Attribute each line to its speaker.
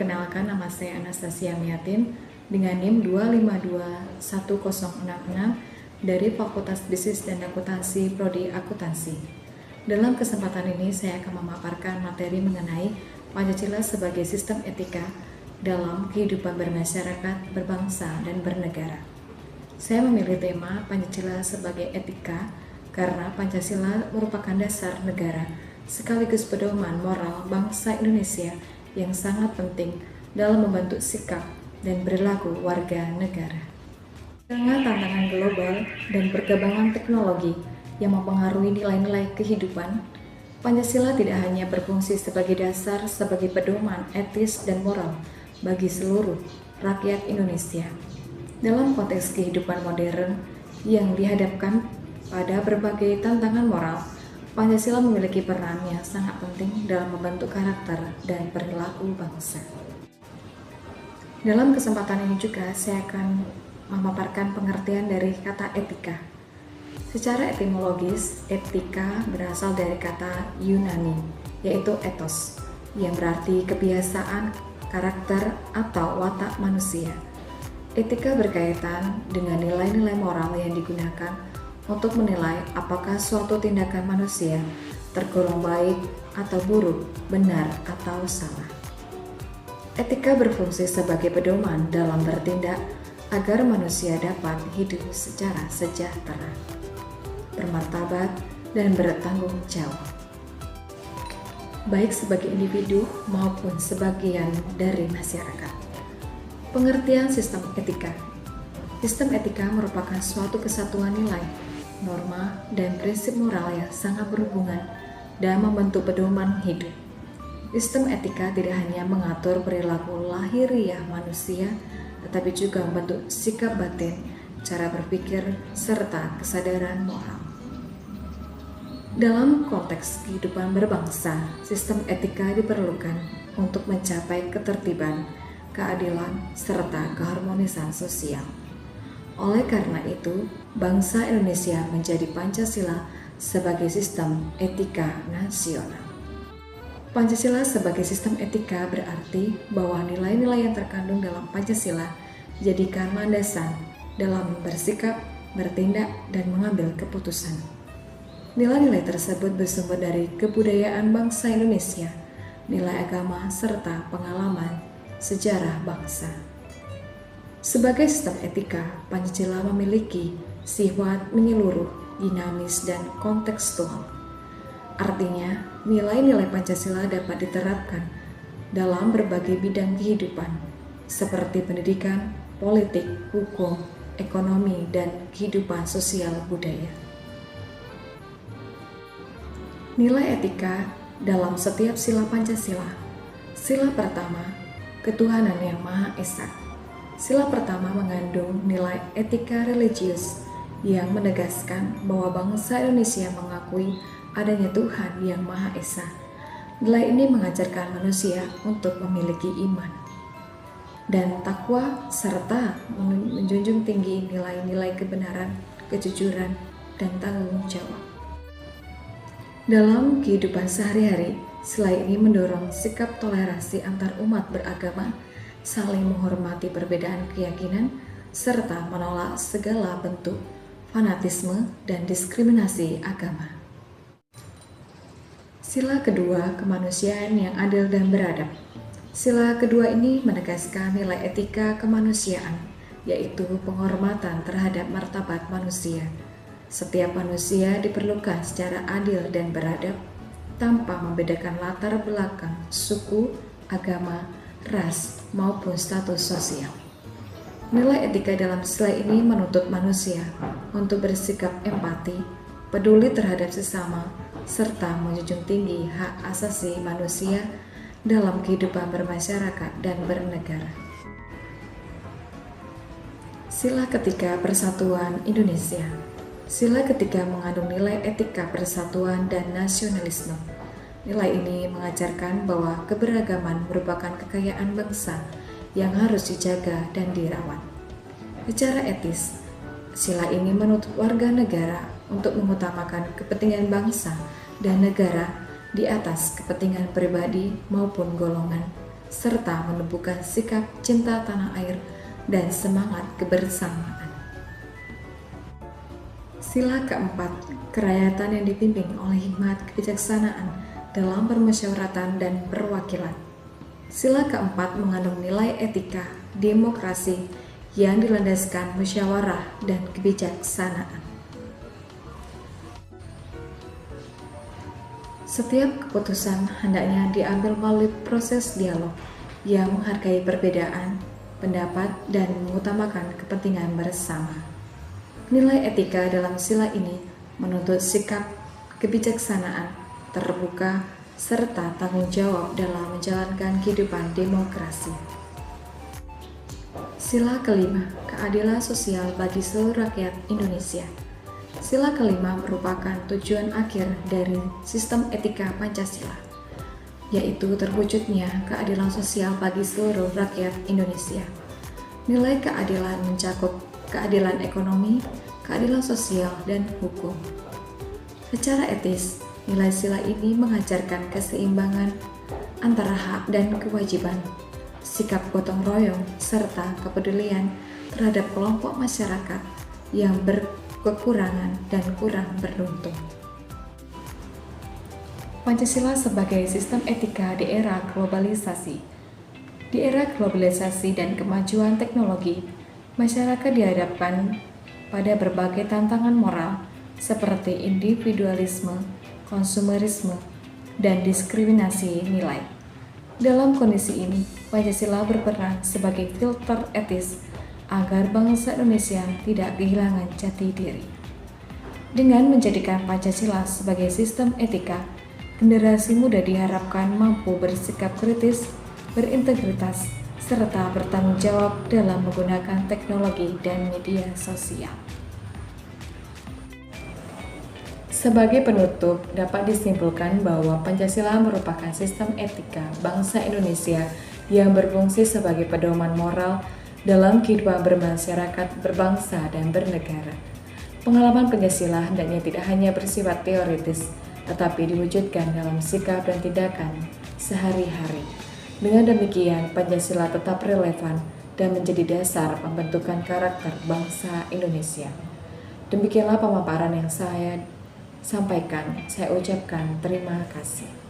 Speaker 1: Perkenalkan, nama saya Anastasia Miatin dengan NIM 2521066 dari Fakultas Bisnis dan Akuntansi Prodi Akuntansi. Dalam kesempatan ini saya akan memaparkan materi mengenai Pancasila sebagai sistem etika dalam kehidupan bermasyarakat, berbangsa, dan bernegara. Saya memilih tema Pancasila sebagai etika karena Pancasila merupakan dasar negara sekaligus pedoman moral bangsa Indonesia yang sangat penting dalam membentuk sikap dan perilaku warga negara. Di tengah tantangan global dan perkembangan teknologi yang mempengaruhi nilai-nilai kehidupan, Pancasila tidak hanya berfungsi sebagai dasar sebagai pedoman etis dan moral bagi seluruh rakyat Indonesia. Dalam konteks kehidupan modern yang dihadapkan pada berbagai tantangan moral, Pancasila memiliki peran yang sangat penting dalam membentuk karakter dan perilaku bangsa. Dalam kesempatan ini juga saya akan memaparkan pengertian dari kata etika. Secara etimologis, etika berasal dari kata Yunani, yaitu ethos, yang berarti kebiasaan, karakter, atau watak manusia. Etika berkaitan dengan nilai-nilai moral yang digunakan untuk menilai apakah suatu tindakan manusia tergolong baik atau buruk, benar atau salah. Etika berfungsi sebagai pedoman dalam bertindak agar manusia dapat hidup secara sejahtera, bermartabat, dan bertanggung jawab, baik sebagai individu maupun sebagian dari masyarakat. Pengertian sistem etika. Sistem etika merupakan suatu kesatuan nilai, norma, dan prinsip moral yang sangat berhubungan dan membentuk pedoman hidup. Sistem etika tidak hanya mengatur perilaku lahiriah manusia, tetapi juga membentuk sikap batin, cara berpikir, serta kesadaran moral. Dalam konteks kehidupan berbangsa, sistem etika diperlukan untuk mencapai ketertiban, keadilan, serta keharmonisan sosial. Oleh karena itu, bangsa Indonesia menjadi Pancasila sebagai sistem etika nasional. Pancasila sebagai sistem etika berarti bahwa nilai-nilai yang terkandung dalam Pancasila dijadikan landasan dalam bersikap, bertindak, dan mengambil keputusan. Nilai-nilai tersebut bersumber dari kebudayaan bangsa Indonesia, nilai agama, serta pengalaman sejarah bangsa. Sebagai sistem etika, Pancasila memiliki sifat menyeluruh, dinamis, dan kontekstual. Artinya, nilai-nilai Pancasila dapat diterapkan dalam berbagai bidang kehidupan, seperti pendidikan, politik, hukum, ekonomi, dan kehidupan sosial budaya. Nilai etika dalam setiap sila Pancasila. Sila pertama, ketuhanan yang Maha Esa. Sila pertama mengandung nilai etika religius yang menegaskan bahwa bangsa Indonesia mengakui adanya Tuhan yang Maha Esa. Nilai ini mengajarkan manusia untuk memiliki iman dan takwa serta menjunjung tinggi nilai-nilai kebenaran, kejujuran, dan tanggung jawab. Dalam kehidupan sehari-hari, sila ini mendorong sikap toleransi antar umat beragama, saling menghormati perbedaan keyakinan, serta menolak segala bentuk fanatisme dan diskriminasi agama. Sila kedua, kemanusiaan yang adil dan beradab. Sila kedua ini menegaskan nilai etika kemanusiaan, yaitu penghormatan terhadap martabat manusia. Setiap manusia diperlukan secara adil dan beradab, tanpa membedakan latar belakang, suku, agama, ras, maupun status sosial. Nilai etika dalam sila ini menuntut manusia untuk bersikap empati, peduli terhadap sesama, serta menjunjung tinggi hak asasi manusia dalam kehidupan bermasyarakat dan bernegara. Sila ketiga, Persatuan Indonesia. Sila ketiga mengandung nilai etika persatuan dan nasionalisme. Nilai ini mengajarkan bahwa keberagaman merupakan kekayaan bangsa yang harus dijaga dan dirawat. Secara etis, sila ini menuntut warga negara untuk mengutamakan kepentingan bangsa dan negara di atas kepentingan pribadi maupun golongan, serta menumbuhkan sikap cinta tanah air dan semangat kebersamaan. Sila keempat, kerakyatan yang dipimpin oleh hikmat kebijaksanaan dalam permusyawaratan dan perwakilan. Sila keempat mengandung nilai etika, demokrasi yang dilandaskan musyawarah dan kebijaksanaan. Setiap keputusan hendaknya diambil melalui proses dialog yang menghargai perbedaan pendapat dan mengutamakan kepentingan bersama. Nilai etika dalam sila ini menuntut sikap kebijaksanaan, terbuka, serta tanggung jawab dalam menjalankan kehidupan demokrasi. Sila kelima, keadilan sosial bagi seluruh rakyat Indonesia. Sila kelima merupakan tujuan akhir dari sistem etika Pancasila, yaitu terwujudnya keadilan sosial bagi seluruh rakyat Indonesia. Nilai keadilan mencakup keadilan ekonomi, keadilan sosial, dan hukum. Secara etis, nilai sila ini mengajarkan keseimbangan antara hak dan kewajiban, sikap gotong royong, serta kepedulian terhadap kelompok masyarakat yang berkekurangan dan kurang beruntung. Pancasila sebagai sistem etika di era globalisasi. Di era globalisasi dan kemajuan teknologi, masyarakat dihadapkan pada berbagai tantangan moral seperti individualisme, konsumerisme, dan diskriminasi nilai. Dalam kondisi ini, Pancasila berperan sebagai filter etis agar bangsa Indonesia tidak kehilangan jati diri. Dengan menjadikan Pancasila sebagai sistem etika, generasi muda diharapkan mampu bersikap kritis, berintegritas, serta bertanggung jawab dalam menggunakan teknologi dan media sosial. Sebagai penutup, dapat disimpulkan bahwa Pancasila merupakan sistem etika bangsa Indonesia yang berfungsi sebagai pedoman moral dalam kehidupan bermasyarakat, berbangsa, dan bernegara. Pengalaman Pancasila hendaknya tidak hanya bersifat teoritis, tetapi diwujudkan dalam sikap dan tindakan sehari-hari. Dengan demikian, Pancasila tetap relevan dan menjadi dasar pembentukan karakter bangsa Indonesia. Demikianlah pemaparan yang saya sampaikan. Saya ucapkan terima kasih.